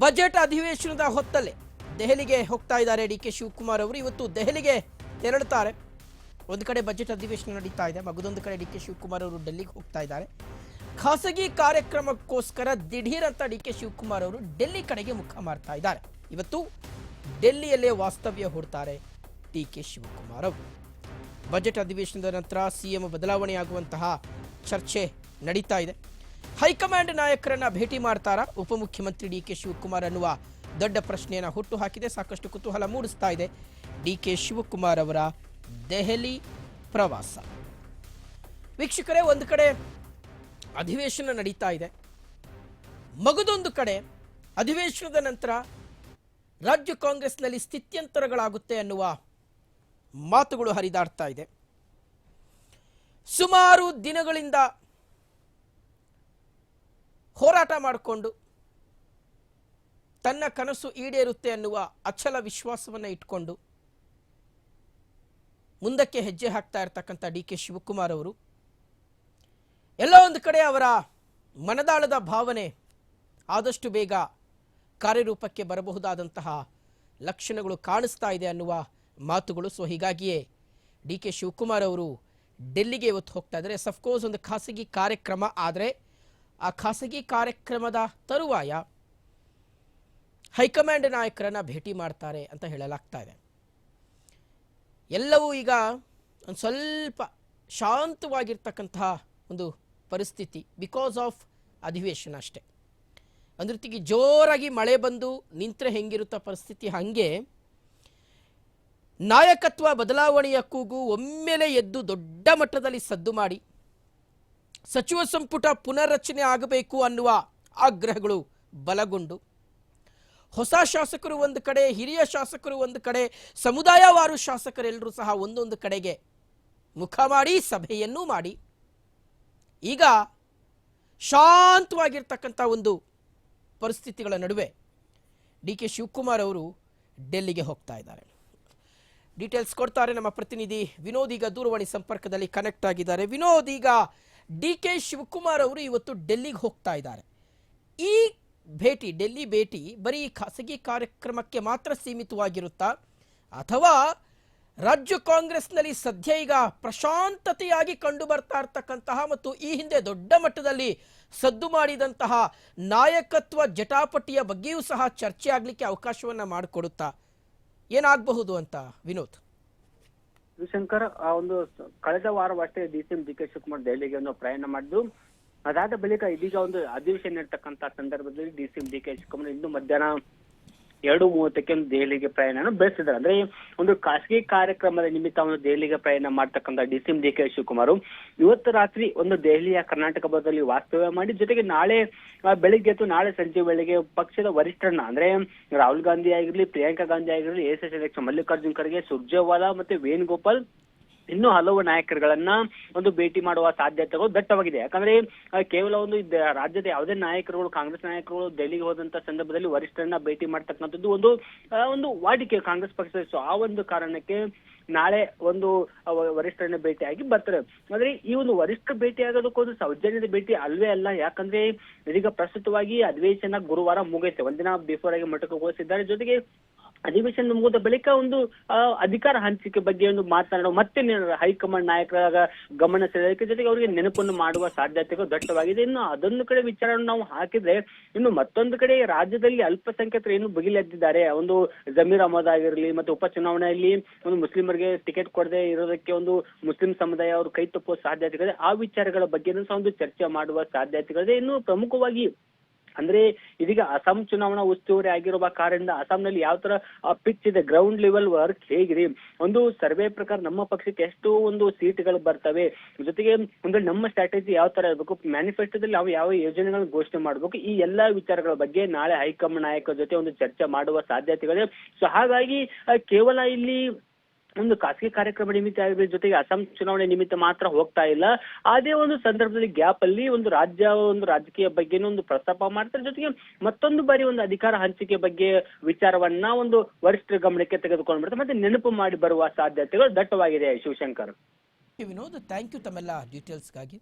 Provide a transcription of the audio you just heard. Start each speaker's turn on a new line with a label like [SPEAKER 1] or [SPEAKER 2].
[SPEAKER 1] Budget ಅಧಿವೇಶನದ ಹೊತ್ತಲ್ಲೇ ದೆಹಲಿಗೆ ಹೋಗ್ತಾ ಇದ್ದಾರೆ ಡಿ.ಕೆ. ಶಿವಕುಮಾರ್ ಅವರು. ಇವತ್ತು ದೆಹಲಿಗೆ ತೆರಳುತ್ತಾರೆ. ಒಂದು ಕಡೆ ಬಜೆಟ್ ಅಧಿವೇಶನ ನಡೀತಾ ಇದೆ, ಮಗದೊಂದು ಕಡೆ ಡಿ.ಕೆ. ಶಿವಕುಮಾರ್ ಅವರು ಡೆಲ್ಲಿಗೆ ಹೋಗ್ತಾ ಇದ್ದಾರೆ. ಖಾಸಗಿ ಕಾರ್ಯಕ್ರಮಕ್ಕೋಸ್ಕರ ದಿಢೀರ್ ಅಂತ ಡಿ.ಕೆ. ಶಿವಕುಮಾರ್ ಅವರು ಡೆಲ್ಲಿ ಕಡೆಗೆ ಮುಖ ಮಾಡ್ತಾ ಇದ್ದಾರೆ. ಇವತ್ತು ಡೆಲ್ಲಿಯಲ್ಲೇ ವಾಸ್ತವ್ಯ ಹೂಡ್ತಾರೆ ಡಿ.ಕೆ. ಶಿವಕುಮಾರ್ ಅವರು. ಬಜೆಟ್ ಅಧಿವೇಶನದ ನಂತರ ಸಿಎಂ ಬದಲಾವಣೆಯಾಗುವಂತಹ ಚರ್ಚೆ ನಡೀತಾ ಇದೆ. ಹೈಕಮಾಂಡ್ ನಾಯಕರನ್ನ ಭೇಟಿ ಮಾಡ್ತಾರಾ ಉಪಮುಖ್ಯಮಂತ್ರಿ ಡಿ.ಕೆ. ಶಿವಕುಮಾರ್ ಅನ್ನುವ ದೊಡ್ಡ ಪ್ರಶ್ನೆಯನ್ನು ಹುಟ್ಟು ಹಾಕಿದೆ. ಸಾಕಷ್ಟು ಕುತೂಹಲ ಮೂಡಿಸ್ತಾ ಇದೆ ಡಿ.ಕೆ. ಶಿವಕುಮಾರ್ ಅವರ ದೆಹಲಿ ಪ್ರವಾಸ. ವೀಕ್ಷಕರೇ, ಒಂದು ಕಡೆ ಅಧಿವೇಶನ ನಡೀತಾ ಇದೆ, ಮಗದೊಂದು ಕಡೆ ಅಧಿವೇಶನದ ನಂತರ ರಾಜ್ಯ ಕಾಂಗ್ರೆಸ್ನಲ್ಲಿ ಸ್ಥಿತ್ಯಂತರಗಳಾಗುತ್ತೆ ಅನ್ನುವ ಮಾತುಗಳು ಹರಿದಾಡ್ತಾ ಇದೆ. ಸುಮಾರು ದಿನಗಳಿಂದ ಹೋರಾಟ ಮಾಡಿಕೊಂಡು ತನ್ನ ಕನಸು ಈಡೇರುತ್ತೆ ಅನ್ನುವ ಅಚಲ ವಿಶ್ವಾಸವನ್ನು ಇಟ್ಕೊಂಡು ಮುಂದಕ್ಕೆ ಹೆಜ್ಜೆ ಹಾಕ್ತಾ ಇರತಕ್ಕಂಥ ಡಿ.ಕೆ. ಶಿವಕುಮಾರ್ ಅವರು ಎಲ್ಲ ಒಂದು ಕಡೆ ಅವರ ಮನದಾಳದ ಭಾವನೆ ಆದಷ್ಟು ಬೇಗ ಕಾರ್ಯರೂಪಕ್ಕೆ ಬರಬಹುದಾದಂತಹ ಲಕ್ಷಣಗಳು ಕಾಣಿಸ್ತಾ ಇದೆ ಅನ್ನುವ ಮಾತುಗಳು. ಸೊ ಹೀಗಾಗಿಯೇ ಡಿ.ಕೆ. ಶಿವಕುಮಾರ್ ಅವರು ಡೆಲ್ಲಿಗೆ ಇವತ್ತು ಹೋಗ್ತಾ ಇದ್ದಾರೆ. ಅಫ್ಕೋರ್ಸ್ ಒಂದು ಖಾಸಗಿ ಕಾರ್ಯಕ್ರಮ, ಆದರೆ ಆ ಖಾಸಗಿ ಕಾರ್ಯಕ್ರಮದ ತರುವಾಯ ಹೈಕಮಾಂಡ್ ನಾಯಕರನ್ನ ಭೇಟಿ ಮಾಡ್ತಾರೆ ಅಂತ ಹೇಳಲಾಗ್ತಾ ಇದೆ. ಎಲ್ಲವೂ ಈಗ ಒಂದು ಸ್ವಲ್ಪ ಶಾಂತವಾಗಿರ್ತಕ್ಕಂತಹ ಒಂದು ಪರಿಸ್ಥಿತಿ ಬಿಕಾಸ್ ಆಫ್ ಅಧಿವೇಶನ ಅಷ್ಟೇ. ಒಂದು ರೀತಿಗೆ ಜೋರಾಗಿ ಮಳೆ ಬಂದು ನಿಂತರೆ ಹೆಂಗಿರುತ್ತ ಪರಿಸ್ಥಿತಿ, ಹಾಗೆ ನಾಯಕತ್ವ ಬದಲಾವಣೆಯ ಕೂಗು ಒಮ್ಮೆಲೆ ಎದ್ದು ದೊಡ್ಡ ಮಟ್ಟದಲ್ಲಿ ಸದ್ದು ಮಾಡಿ ಸಚಿವ ಸಂಪುಟ ಪುನರ್ರಚನೆ ಆಗಬೇಕು ಅನ್ನುವ ಆಗ್ರಹಗಳು ಬಲಗೊಂಡು ಹೊಸ ಶಾಸಕರು ಒಂದು ಕಡೆ, ಹಿರಿಯ ಶಾಸಕರು ಒಂದು ಕಡೆ, ಸಮುದಾಯವಾರು ಶಾಸಕರೆಲ್ಲರೂ ಸಹ ಒಂದೊಂದು ಕಡೆಗೆ ಮುಖ ಮಾಡಿ ಸಭೆಯನ್ನೂ ಮಾಡಿ ಈಗ ಶಾಂತವಾಗಿರ್ತಕ್ಕಂಥ ಒಂದು ಪರಿಸ್ಥಿತಿಗಳ ನಡುವೆ ಡಿ.ಕೆ. ಶಿವಕುಮಾರ್ ಅವರು ಡೆಲ್ಲಿಗೆ ಹೋಗ್ತಾ ಇದ್ದಾರೆ. ಡೀಟೇಲ್ಸ್ ಕೊಡ್ತಾರೆ ನಮ್ಮ ಪ್ರತಿನಿಧಿ ವಿನೋದ್. ಈಗ ದೂರವಾಣಿ ಸಂಪರ್ಕದಲ್ಲಿ ಕನೆಕ್ಟ್ ಆಗಿದ್ದಾರೆ. ವಿನೋದ್, ಈಗ ಡಿ.ಕೆ. ಶಿವಕುಮಾರ್ ಅವರು ಇವತ್ತು ಡೆಲ್ಲಿಗೆ ಹೋಗ್ತಾ ಇದ್ದಾರೆ. ಈ ಭೇಟಿ, ಡೆಲ್ಲಿ ಭೇಟಿ ಬರೀ ಖಾಸಗಿ ಕಾರ್ಯಕ್ರಮಕ್ಕೆ ಮಾತ್ರ ಸೀಮಿತವಾಗಿರುತ್ತಾ, ಅಥವಾ ರಾಜ್ಯ ಕಾಂಗ್ರೆಸ್ನಲ್ಲಿ ಸದ್ಯ ಈಗ ಪ್ರಶಾಂತತೆಯಾಗಿ ಕಂಡು ಬರ್ತಾ ಇರ್ತಕ್ಕಂತಹ ಮತ್ತು ಈ ಹಿಂದೆ ದೊಡ್ಡ ಮಟ್ಟದಲ್ಲಿ ಸದ್ದು ಮಾಡಿದಂತಹ ನಾಯಕತ್ವ ಜಟಾಪಟಿಯ ಬಗ್ಗೆಯೂ ಸಹ ಚರ್ಚೆ ಆಗಲಿಕ್ಕೆ ಅವಕಾಶವನ್ನ ಮಾಡಿಕೊಡುತ್ತಾ ಏನಾಗಬಹುದು ಅಂತ ವಿನೋದ್?
[SPEAKER 2] ಶಿವಶಂಕರ್, ಒಂದು ಕಳೆದ ವಾರವಷ್ಟೇ ಡಿ.ಸಿ.ಎಂ ಡಿ.ಕೆ. ಶಿವಕುಮಾರ್ ದೆಹಲಿಗೆ ಒಂದು ಪ್ರಯಾಣ ಮಾಡಿದ್ದು, ಅದಾದ ಬಳಿಕ ಇದೀಗ ಒಂದು ಅಧಿವೇಶನ ಇರ್ತಕ್ಕಂಥ ಸಂದರ್ಭದಲ್ಲಿ ಡಿ.ಸಿ.ಎಂ ಡಿ.ಕೆ. ಶಿವಕುಮಾರ್ ಇಂದು ಮಧ್ಯಾಹ್ನ 2:30ಕ್ಕೆ ಒಂದು ದೆಹಲಿಗೆ ಪ್ರಯಾಣ ಬೆಳೆಸಿದ್ದಾರೆ. ಅಂದ್ರೆ ಒಂದು ಖಾಸಗಿ ಕಾರ್ಯಕ್ರಮದ ನಿಮಿತ್ತ ಒಂದು ದೆಹಲಿಗೆ ಪ್ರಯಾಣ ಮಾಡ್ತಕ್ಕಂಥ ಡಿ.ಸಿ.ಎಂ ಡಿ.ಕೆ. ಶಿವಕುಮಾರ್ ಇವತ್ತು ರಾತ್ರಿ ಒಂದು ದೆಹಲಿಯ ಕರ್ನಾಟಕ ಭವನದಲ್ಲಿ ವಾಸ್ತವ್ಯ ಮಾಡಿ, ಜೊತೆಗೆ ನಾಳೆ ಬೆಳಿಗ್ಗೆ ಅಥವಾ ನಾಳೆ ಸಂಜೆ ವೇಳೆಗೆ ಪಕ್ಷದ ವರಿಷ್ಠರನ್ನ ಅಂದ್ರೆ ರಾಹುಲ್ ಗಾಂಧಿ ಆಗಿರ್ಲಿ, ಪ್ರಿಯಾಂಕಾ ಗಾಂಧಿ ಆಗಿರ್ಲಿ, ಎಸ್ ಅಧ್ಯಕ್ಷ ಮಲ್ಲಿಕಾರ್ಜುನ್ ಖರ್ಗೆ, ಸುರ್ಜೇವಾಲಾ ಮತ್ತೆ ವೇಣುಗೋಪಾಲ್ ಇನ್ನೂ ಹಲವು ನಾಯಕರುಗಳನ್ನ ಒಂದು ಭೇಟಿ ಮಾಡುವ ಸಾಧ್ಯತೆಗಳು ದಟ್ಟವಾಗಿದೆ. ಯಾಕಂದ್ರೆ ಕೇವಲ ಒಂದು ರಾಜ್ಯದ ಯಾವುದೇ ನಾಯಕರುಗಳು, ಕಾಂಗ್ರೆಸ್ ನಾಯಕರುಗಳು ದೆಹಲಿಗೆ ಹೋದಂತ ಸಂದರ್ಭದಲ್ಲಿ ವರಿಷ್ಠರನ್ನ ಭೇಟಿ ಮಾಡ್ತಕ್ಕಂಥದ್ದು ಒಂದು ವಾಡಿಕೆ ಕಾಂಗ್ರೆಸ್ ಪಕ್ಷದ. ಸೊ ಆ ಒಂದು ಕಾರಣಕ್ಕೆ ನಾಳೆ ಒಂದು ವರಿಷ್ಠರನ್ನ ಭೇಟಿಯಾಗಿ ಬರ್ತಾರೆ. ಆದ್ರೆ ಈ ಒಂದು ವರಿಷ್ಠ ಭೇಟಿ ಆಗೋದಕ್ಕೊಂದು ಸೌಜನ್ಯದ ಭೇಟಿ ಅಲ್ವೇ ಅಲ್ಲ. ಯಾಕಂದ್ರೆ ಇದೀಗ ಪ್ರಸ್ತುತವಾಗಿ ಅಧಿವೇಶನ ಗುರುವಾರ ಮುಗಿಯುತ್ತೆ, ಒಂದಿನ ಬಿಫೋರ್ ಆಗಿ ಮೊಟಕುಗೊಳಿಸಿದ್ದಾರೆ. ಜೊತೆಗೆ ಅಧಿವೇಶನ ಮುಗಿದ ಬಳಿಕ ಒಂದು ಅಧಿಕಾರ ಹಂಚಿಕೆ ಬಗ್ಗೆ ಒಂದು ಮಾತನಾಡುವ, ಮತ್ತೆ ಹೈಕಮಾಂಡ್ ನಾಯಕರ ಗಮನ ಸೆಳೆಯೋಕೆ, ಜೊತೆಗೆ ಅವರಿಗೆ ನೆನಪನ್ನು ಮಾಡುವ ಸಾಧ್ಯತೆಗಳು ದಟ್ಟವಾಗಿದೆ. ಇನ್ನು ಅದೊಂದು ಕಡೆ ವಿಚಾರವನ್ನು ನಾವು ಹಾಕಿದ್ರೆ, ಇನ್ನು ಮತ್ತೊಂದು ಕಡೆ ರಾಜ್ಯದಲ್ಲಿ ಅಲ್ಪಸಂಖ್ಯಾತರು ಏನು ಬಗಿಲೆದ್ದಿದ್ದಾರೆ. ಒಂದು ಜಮೀರ್ ಅಹಮದ್ ಆಗಿರಲಿ, ಮತ್ತೆ ಉಪಚುನಾವಣೆಯಲ್ಲಿ ಒಂದು ಮುಸ್ಲಿಮರಿಗೆ ಟಿಕೆಟ್ ಕೊಡದೆ ಇರೋದಕ್ಕೆ ಒಂದು ಮುಸ್ಲಿಂ ಸಮುದಾಯ ಅವರು ಕೈ ತಪ್ಪುವ ಸಾಧ್ಯತೆಗಳಿದೆ. ಆ ವಿಚಾರಗಳ ಬಗ್ಗೆ ಸಹ ಒಂದು ಚರ್ಚೆ ಮಾಡುವ ಸಾಧ್ಯತೆಗಳಿದೆ. ಇನ್ನು ಪ್ರಮುಖವಾಗಿ ಅಂದ್ರೆ ಇದೀಗ ಅಸ್ಸಾಂ ಚುನಾವಣಾ ಉಸ್ತುವಾರಿ ಆಗಿರುವ ಕಾರಣದಿಂದ ಅಸ್ಸಾಂನಲ್ಲಿ ಯಾವ ತರ ಪಿಚ್ ಇದೆ, ಗ್ರೌಂಡ್ ಲೆವೆಲ್ ವರ್ಕ್ ಹೇಗಿದೆ, ಒಂದು ಸರ್ವೆ ಪ್ರಕಾರ ನಮ್ಮ ಪಕ್ಷಕ್ಕೆ ಎಷ್ಟು ಒಂದು ಸೀಟ್ಗಳು ಬರ್ತವೆ, ಜೊತೆಗೆ ಒಂದು ನಮ್ಮ ಸ್ಟ್ರಾಟಜಿ ಯಾವ ತರ ಇರಬೇಕು, ಮ್ಯಾನಿಫೆಸ್ಟೋದಲ್ಲಿ ನಾವು ಯಾವ ಯೋಜನೆಗಳನ್ನು ಘೋಷಣೆ ಮಾಡಬೇಕು, ಈ ಎಲ್ಲಾ ವಿಚಾರಗಳ ಬಗ್ಗೆ ನಾಳೆ ಹೈಕಮಾಂಡ್ ನಾಯಕರ ಜೊತೆ ಒಂದು ಚರ್ಚೆ ಮಾಡುವ ಸಾಧ್ಯತೆಗಳಿದೆ. ಸೊ ಹಾಗಾಗಿ ಕೇವಲ ಇಲ್ಲಿ ಒಂದು ಖಾಸಗಿ ಕಾರ್ಯಕ್ರಮ ನಿಮಿತ್ತ ಆಗಿರೋ ಜೊತೆಗೆ ಅಸ್ಸಾಂ ಚುನಾವಣೆ ನಿಮಿತ್ತ ಮಾತ್ರ ಹೋಗ್ತಾ ಇಲ್ಲ. ಅದೇ ಒಂದು ಸಂದರ್ಭದಲ್ಲಿ ಗ್ಯಾಪ್ ಅಲ್ಲಿ ಒಂದು ರಾಜಕೀಯ ಬಗ್ಗೆನೂ ಒಂದು ಪ್ರಸ್ತಾಪ ಮಾಡ್ತಾರೆ. ಜೊತೆಗೆ ಮತ್ತೊಂದು ಬಾರಿ ಒಂದು ಅಧಿಕಾರ ಹಂಚಿಕೆ ಬಗ್ಗೆ ವಿಚಾರವನ್ನ ಒಂದು ವರಿಷ್ಠರ ಗಮನಕ್ಕೆ ತೆಗೆದುಕೊಂಡು ಬರ್ತಾರೆ, ಮತ್ತೆ ನೆನಪು ಮಾಡಿ ಬರುವ ಸಾಧ್ಯತೆಗಳು ದಟ್ಟವಾಗಿದೆ. ಶಿವಶಂಕರ್,
[SPEAKER 1] ವಿನೋದ್, ಥ್ಯಾಂಕ್ ಯು ತಮ್ಮೆಲ್ಲ ಡೀಟೇಲ್ಸ್ಗಾಗಿ.